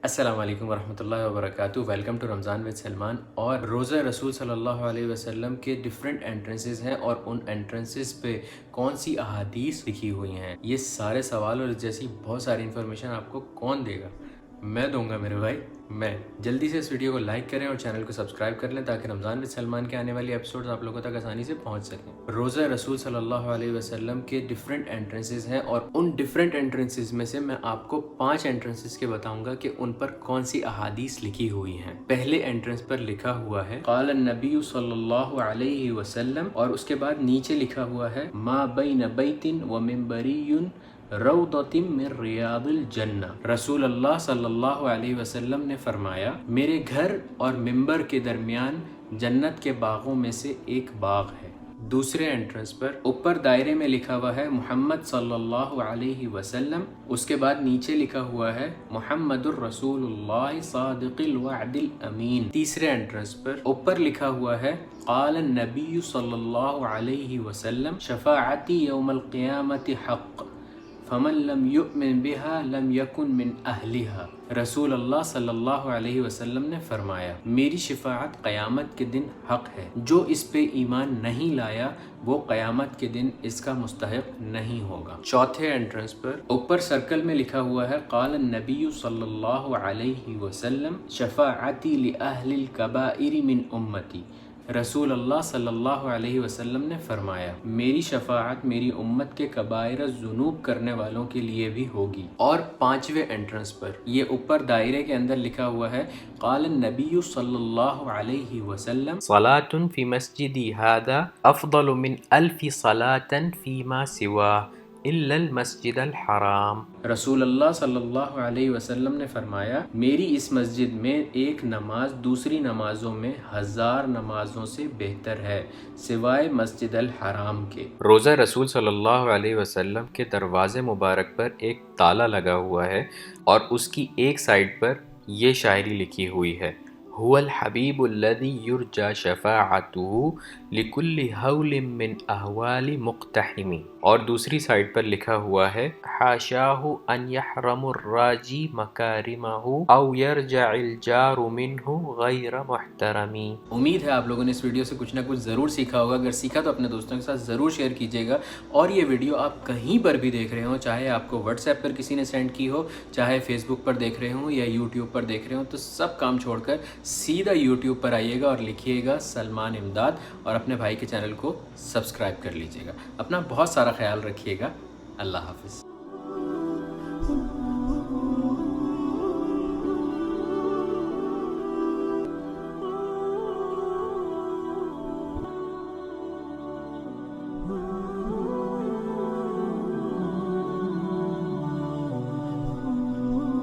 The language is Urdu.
السلام علیکم ورحمۃ اللہ وبرکاتہ۔ Welcome to Ramzan with Salman. اور روزہ رسول صلی اللہ علیہ وسلم کے ڈفرینٹ انٹرنسز ہیں اور ان انٹرنسز پہ کون سی احادیث لکھی ہوئی ہیں، یہ سارے سوال اور جیسی بہت ساری انفارمیشن آپ کو کون دے گا؟ میں دوں گا میرے بھائی، میں۔ جلدی سے اس ویڈیو کو لائک کریں اور چینل کو سبسکرائب کر لیں تاکہ رمضان ود سلمان کے آنے والی ایپیسوڈز آپ لوگوں تک آسانی سے پہنچ سکیں۔ روزہ رسول صلی اللہ علیہ وسلم کے ڈفرینٹ انٹرنسز ہیں اور ان ڈفرینٹ انٹرنسز میں سے میں آپ کو 5 انٹرنسز کے بتاؤں گا کہ ان پر کون سی احادیث لکھی ہوئی ہیں۔ پہلے انٹرنس پر لکھا ہوا ہے قال النبی صلی اللہ علیہ وسلم، اور اس کے بعد نیچے لکھا ہوا ہے ما بین بیت و منبری روضۃ من ریاض الجنہ۔ رسول اللہ صلی اللہ علیہ وسلم نے فرمایا میرے گھر اور ممبر کے درمیان جنت کے باغوں میں سے ایک باغ ہے۔ دوسرے انٹرنس پر اوپر دائرے میں لکھا ہوا ہے محمد صلی اللہ علیہ وسلم، اس کے بعد نیچے لکھا ہوا ہے محمد الرسول اللہ صادق الوعد الامین۔ تیسرے انٹرنس پر اوپر لکھا ہوا ہے قال النبی صلی اللہ علیہ وسلم شفاعتی یوم القیامت حق فمن لم یؤمن بها لم یکن من اہلہا۔ رسول اللہ صلی اللہ علیہ وسلم نے فرمایا میری شفاعت قیامت کے دن حق ہے، جو اس پہ ایمان نہیں لایا وہ قیامت کے دن اس کا مستحق نہیں ہوگا۔ چوتھے انٹرنس پر اوپر سرکل میں لکھا ہوا ہے قال النبی صلی اللہ علیہ وسلم شفاعتی لأہل الکبائر من امتی۔ رسول اللہ صلی اللہ علیہ وسلم نے فرمایا میری شفاعت میری امت کے کبائر الذنوب کرنے والوں کے لیے بھی ہوگی۔ اور پانچویں انٹرنس پر یہ اوپر دائرے کے اندر لکھا ہوا ہے قال النبی صلی اللہ علیہ وسلم صلاۃ فی مسجدی ھذا افضل من 1000 صلاۃ فیما سواہ الا المسجد الحرام۔ رسول اللہ صلی اللہ علیہ وسلم نے فرمایا میری اس مسجد میں ایک نماز دوسری نمازوں میں 1000 نمازوں سے بہتر ہے سوائے مسجد الحرام کے۔ روزہ رسول صلی اللہ علیہ وسلم کے دروازے مبارک پر ایک تالا لگا ہوا ہے اور اس کی ایک سائڈ پر یہ شاعری لکھی ہوئی ہے هو الحبیب الذی یرجى شفاعته لكل هول من احوال مقتحم، اور دوسری سائڈ پر لکھا ہوا ہے حاشاہ ان یحرم الراجی مکارمہ او یرجع الجار منہ غیر محترم۔ امید ہے آپ لوگوں نے اس ویڈیو سے کچھ نہ کچھ ضرور سیکھا ہوگا، اگر سیکھا تو اپنے دوستوں کے ساتھ ضرور شیئر کیجیے گا۔ اور یہ ویڈیو آپ کہیں پر بھی دیکھ رہے ہوں، چاہے آپ کو واٹس ایپ پر کسی نے سینڈ کی ہو، چاہے فیس بک پر دیکھ رہے ہوں یا یوٹیوب پر دیکھ رہے ہوں، تو سب کام چھوڑ کر سیدھا یوٹیوب پر آئیے گا اور لکھیے گا سلمان امداد اور اپنے بھائی کے چینل کو سبسکرائب کر لیجیے گا۔ اپنا بہت سارا خیال رکھیے گا۔ اللہ حافظ۔